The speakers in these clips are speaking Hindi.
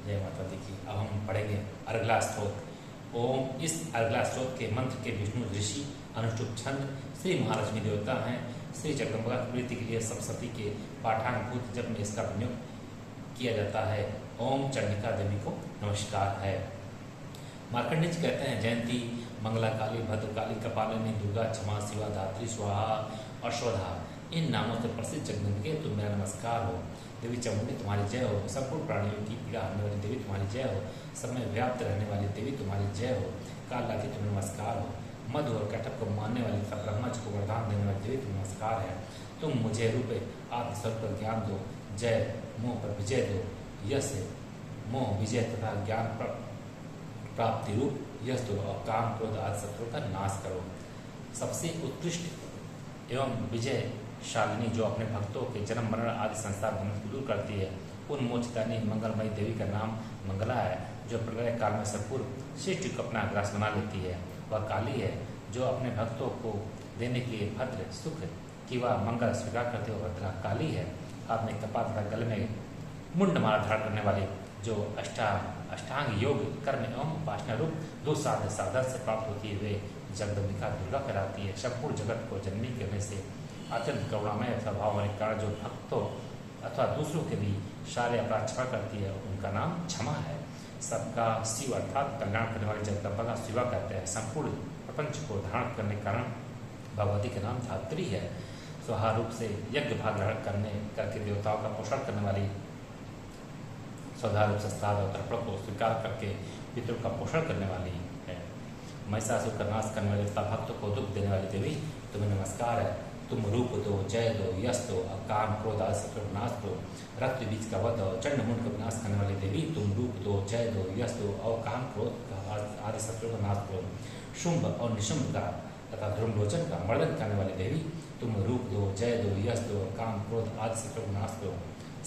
जय माता दी की। अब हम पढ़ेंगे अर्गला स्त्रोत। ओम। इस अर्गला स्त्रोत के मंत्र के विष्णु ऋषि अनुष्टुप छंद श्री महालक्ष्मी देवता हैं। श्री जगदम्बा की प्रीति के लिए सप्तशती के पाठांगभूत जप में इसका प्रयोग किया जाता है। ओम चंडिका देवी को नमस्कार है। मार्कंडेय जी कहते हैं, जयंती मंगला काली, भद्रकाली, कपालिनी, दुर्गा, क्षमा, शिवा, धात्री, स्वाहा और स्वधा, इन नामों से प्रसिद्ध जगदम्बिके तुम मेरा नमस्कार हो। देवी चामुंडी तुम्हारी जय हो। संपूर्ण प्राणियों की पीड़ा हरने वाली देवी तुम्हारी जय हो। सब में व्याप्त रहने वाली देवी तुम्हारी जय हो। काल लागी तुम्हें नमस्कार हो। मधु और कैटभ को मानने वाली तथा ब्रह्मा जी को वरदान देने वाली देवी तुम्हें नमस्कार है। तुम मुझे रूपे आत्मस्वरूप पर ज्ञान दो। जय मोह पर विजय दो। यश मोह विजय तथा ज्ञान प्राप्ति रूप यश दो और काम क्रोध आदि शत्रु का नाश करो। सबसे उत्कृष्ट एवं विजयशालिनी जो अपने भक्तों के जन्म मरण आदि संसार बंधन को दूर करती है, उन मोचदानी मंगलमयी देवी का नाम मंगला है, जो प्रलय काल में सपूर्व सृष्टि को अपना ग्रास बना लेती है। वह काली है, जो अपने भक्तों को देने के लिए भद्र सुख की वह मंगल स्वीकार करते हुए भद्रा काली है। हाथ में कपाल तथा गले में मुंड माला धारण करने वाली, जो अष्टांग योग कर्म एवं उपासना रूप दो साधन से प्राप्त होती हुए जगदम्बिका दुर्गा कहलाती है। संपूर्ण जगत को जननी करने से अत्यंत करुणामय स्वभाव होने के कारण जो भक्तों अथवा दूसरों के भी सारे अपराध क्षमा करती है, उनका नाम क्षमा है। सबका शिव अर्थात कल्याण करने वाली जगदम्बा का शिवा कहते हैं। संपूर्ण प्रपंच को धारण करने के कारण भगवती का नाम धात्री है। स्वाहा रूप से यज्ञ भाग ग्रहण करके देवताओं का पोषण करने वाली, स्वधा रूप से श्राद्ध और तर्पण को स्वीकार करके पितरों का पोषण करने वाली है। महिषासुर का नाश करने वाले तथा भक्तों को दुख देने वाली देवी तुम्हें नमस्कार है। तुम रूप दो, जय दो, यश दो और काम क्रोध आदि शत्रु का नाश दो। रक्त बीज का वध और चंड मुंड का विनाश करने वाली देवी तुम रूप दो, जय दो, यश दो और काम क्रोध आदि शत्रु का नाश करो। शुंभ और निशुंभ का तथा ध्रुवलोचन का मर्दन करने वाली देवी तुम रूप दो, जय दो, यश दो और काम क्रोध आदि शत्रु का नाश करो।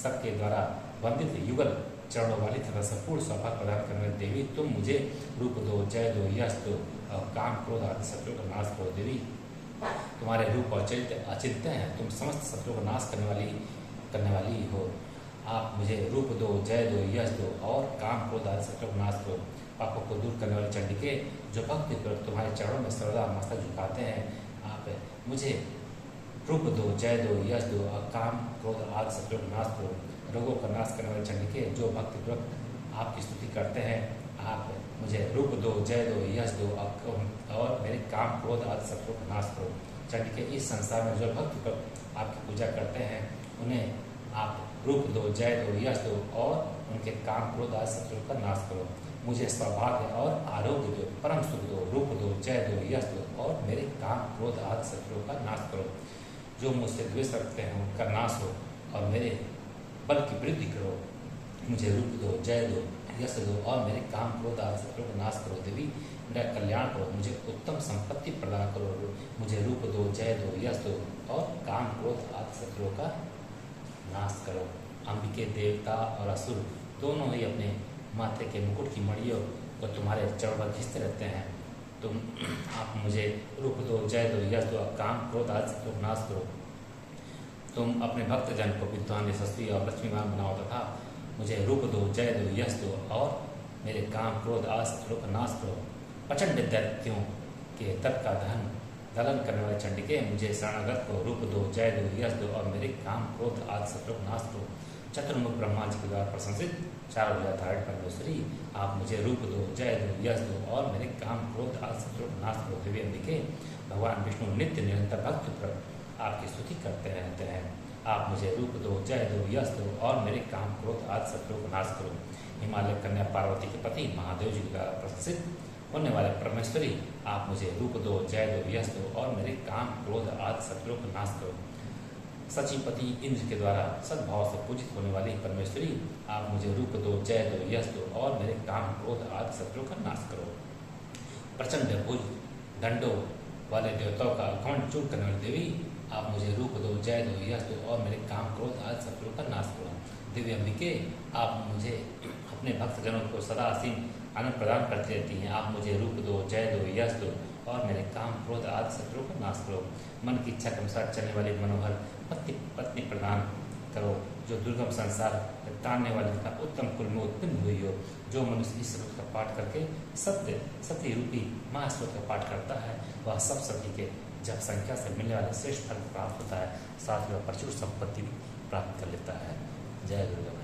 सबके द्वारा वंदित युगल चरणों वाली तथा संपूर्ण सौभाग्य प्रदान करने वाली देवी तुम मुझे रूप दो, जय दो, यश दो और काम क्रोध आदि शत्रु का नाश करो। देवी तुम्हारे रूप और चरित्र अचिंत्य हैं। तुम समस्त शत्रु का नाश करने वाली हो। आप मुझे रूप दो, जय दो, यश दो और काम क्रोध आदि शत्रु का नाश करो। पापों को दूर करने वाली चंडिके, जो भक्ति कर तुम्हारे चरणों में सर्वदा मस्तक झुकाते हैं, आप मुझे रूप दो, जय दो, यश दो और काम क्रोध आदि शत्रु का नाश करो। रोगों का नाश करने वाले चंडिके, जो भक्तिपूर्वक आपकी स्तुति करते हैं, आप मुझे रूप दो, जय दो, यश दो और मेरे काम क्रोध आदि शत्रु का नाश करो। चंडिके, इस संसार में जो भक्त आपकी पूजा करते हैं, उन्हें आप रूप दो, जय दो, यश दो और उनके काम क्रोध आदि शत्रु का नाश करो। मुझे सौभाग्य और आरोग्य दो, परम सुख दो, रूप दो, जय दो, यश दो और मेरे काम क्रोध आदि शत्रु का नाश करो। जो मुझसे द्वेष रखते हैं, उनका नाश हो और मेरे बल की वृद्धि करो। मुझे रूप दो, जय दो, यश दो और मेरे काम क्रोध आदि शत्रु का नाश करो। देवी मेरा कल्याण करो, मुझे उत्तम संपत्ति प्रदान करो। मुझे रूप दो, जय दो, यश दो और काम क्रोध आदि शत्रुओं का नाश करो। अंबिके देवता और असुर दोनों ही अपने माथे के मुकुट की मणियों को तुम्हारे चरण पर घिसते रहते हैं। तुम आप मुझे रूप दो, जय दो, यश दो और काम क्रोध आदि शत्रु का नाश करो। तुम अपने भक्तजन को विद्वान, यशस्वी और लक्ष्मीवान बनाओ तथा मुझे रूप दो, जय दो, यश दो और मेरे काम क्रोध आदि शत्रु का नाश करो। प्रचंड दैत्यों के तप का दलन करने वाले चंडिके, मुझे शरणागत को रूप दो, जय दो, यश दो और मेरे काम क्रोध आदि शत्रु का नाश करो। चतुर्मुख ब्रह्मा जी के द्वारा प्रशंसित चार धारण परमेश्वरी, आप मुझे रूप दो, जय दो, यश दो और मेरे काम क्रोध आदि शत्रु का नाश करो। देवी अंबिके, भगवान विष्णु नित्य निरंतर भक्त पर आपकी स्तुति करते रहते हैं। आप मुझे रूप दो, जय दो, यश दो और मेरे काम क्रोध आदि शत्रु का नाश करो। हिमालय कन्या पार्वती के पति महादेव जी द्वारा प्रशंसित होने वाले परमेश्वरी, आप मुझे रूप दो, जय दो, यश दो और मेरे काम क्रोध आदि शत्रु का नाश करो। सचिपति इंद्र के द्वारा सद्भाव से पूजित होने वाली परमेश्वरी, आप मुझे रूप दो, जय दो, यश दो और मेरे काम क्रोध आदि शत्रु का नाश करो। प्रचंड भुज दंडों वाले देवताओं का घमंड चूर करने वाली देवी, आप मुझे रूप दो, जय दो, यश दो और मेरे काम क्रोध आदि शत्रु का नाश करो। देवी अंबिके, आप मुझे अपने भक्तजनों को सदा असीम आनंद प्रदान करती रहती हैं। आप मुझे रूप दो, जय दो, यश दो और मेरे काम क्रोध आदि शत्रु का नाश करो। मन की इच्छा के अनुसार चलने वाली मनोहर पत्नी प्रदान करो, जो दुर्गम संसार तानने वाली तथा उत्तम कुल में उत्पन्न हुई हो। जो मनुष्य इस श्लोक का पाठ करके सत्य रूपी महाश्लोक का पाठ करता है, वह सब सती के जप संख्या से मिलने वाले श्रेष्ठ फल प्राप्त होता है, साथ में प्रचुर संपत्ति भी प्राप्त कर लेता है। जय दुर्गा।